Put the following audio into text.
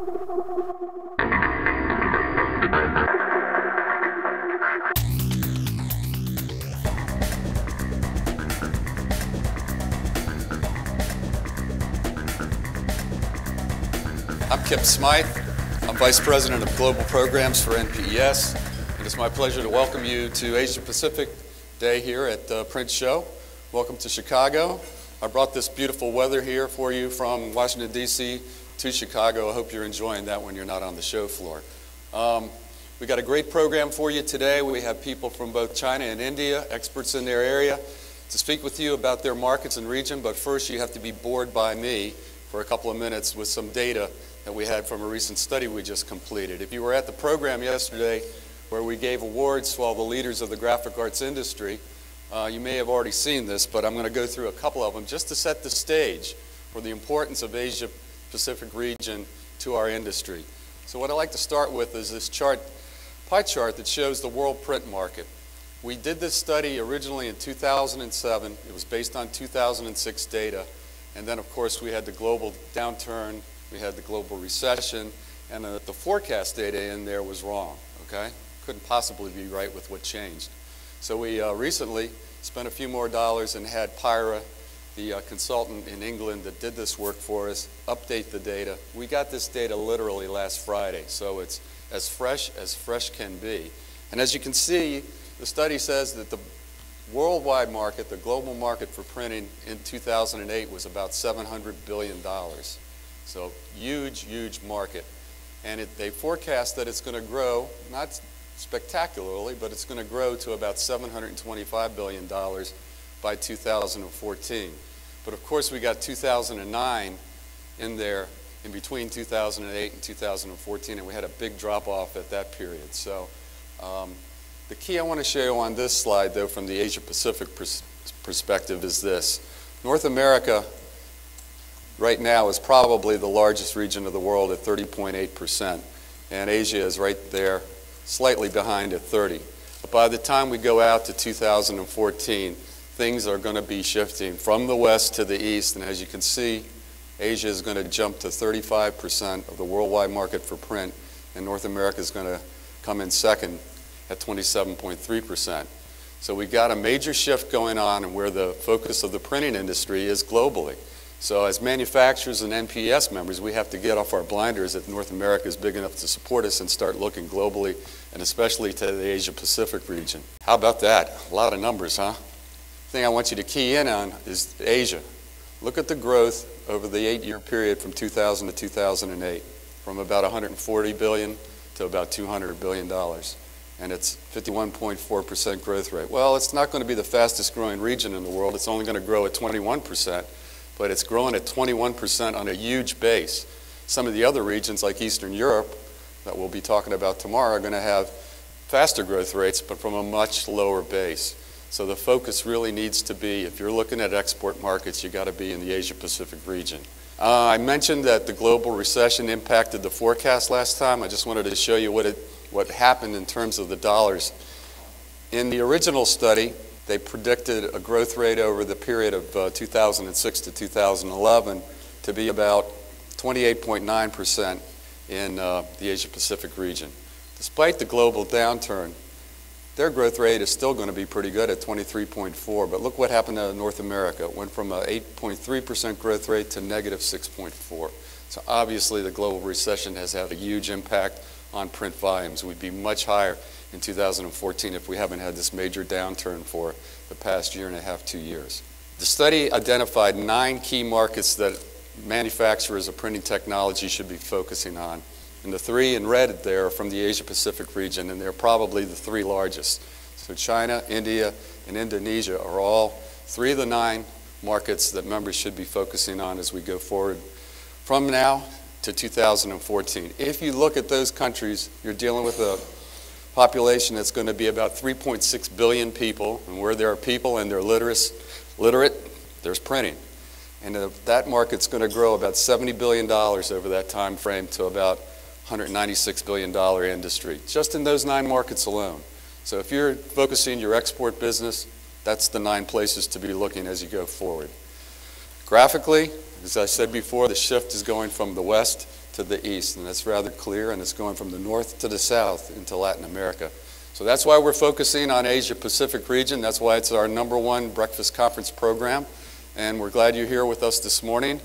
I'm Kip Smythe. I'm Vice President of Global Programs for NPES. It is my pleasure to welcome you to Asia Pacific Day here at the Print Show. Welcome to Chicago. I brought this beautiful weather here for you from Washington, D.C. to Chicago. I hope you're enjoying that when you're not on the show floor. We got a great program for you today. We have people from both China and India, experts in their area, to speak with you about their markets and region. But first, you have to be bored by me for a couple of minutes with some data that we had from a recent study we just completed. If you were at the program yesterday where we gave awards to all the leaders of the graphic arts industry, you may have already seen this, but I'm going to go through a couple of them just to set the stage for the importance of Asia Pacific region to our industry. So what I'd like to start with is this pie chart that shows the world print market. We did this study originally in 2007. It was based on 2006 data. And then, of course, we had the global downturn. We had the global recession, and the forecast data in there was wrong, okay? Couldn't possibly be right with what changed. So we recently spent a few more dollars and had Pyra, the consultant in England that did this work for us, update the data. We got this data literally last Friday, so it's as fresh can be. And as you can see, the study says that the worldwide market, the global market for printing in 2008 was about $700 billion. So huge, huge market. And they forecast that it's going to grow, not spectacularly, but it's going to grow to about $725 billion by 2014. But of course, we got 2009 in there in between 2008 and 2014, and we had a big drop-off at that period. So the key I want to show you on this slide, though, from the Asia-Pacific perspective is this. North America right now is probably the largest region of the world at 30.8%, and Asia is right there, slightly behind at 30%. But by the time we go out to 2014, things are going to be shifting from the west to the east, and as you can see, Asia is going to jump to 35% of the worldwide market for print, and North America is going to come in second at 27.3%. So we've got a major shift going on, and where the focus of the printing industry is globally. So as manufacturers and NPES members, we have to get off our blinders that North America is big enough to support us and start looking globally, and especially to the Asia-Pacific region. How about that? A lot of numbers, huh? The thing I want you to key in on is Asia. Look at the growth over the 8-year period from 2000 to 2008, from about $140 billion to about $200 billion. And it's 51.4% growth rate. Well, it's not going to be the fastest growing region in the world. It's only going to grow at 21%. But it's growing at 21% on a huge base. Some of the other regions, like Eastern Europe, that we'll be talking about tomorrow, are going to have faster growth rates, but from a much lower base. So the focus really needs to be, if you're looking at export markets, you've got to be in the Asia-Pacific region. I mentioned that the global recession impacted the forecast last time. I just wanted to show you what happened in terms of the dollars. In the original study, they predicted a growth rate over the period of 2006 to 2011 to be about 28.9% in the Asia-Pacific region. Despite the global downturn, their growth rate is still going to be pretty good at 23.4%. But look what happened to North America. It went from an 8.3% growth rate to negative 6.4%. So obviously the global recession has had a huge impact on print volumes. We'd be much higher in 2014 if we haven't had this major downturn for the past year and a half, 2 years. The study identified 9 key markets that manufacturers of printing technology should be focusing on. And the 3 in red there are from the Asia-Pacific region, and they're probably the 3 largest. So China, India, and Indonesia are all 3 of the 9 markets that members should be focusing on as we go forward from now to 2014. If you look at those countries, you're dealing with a population that's going to be about 3.6 billion people, and where there are people and they're literate, there's printing. And that market's going to grow about $70 billion over that time frame to about $196 billion industry, just in those 9 markets alone. So if you're focusing your export business, that's the 9 places to be looking as you go forward. Graphically, as I said before, the shift is going from the west to the east, and that's rather clear, and it's going from the north to the south into Latin America. So that's why we're focusing on Asia Pacific region. That's why it's our #1 breakfast conference program, and we're glad you're here with us this morning.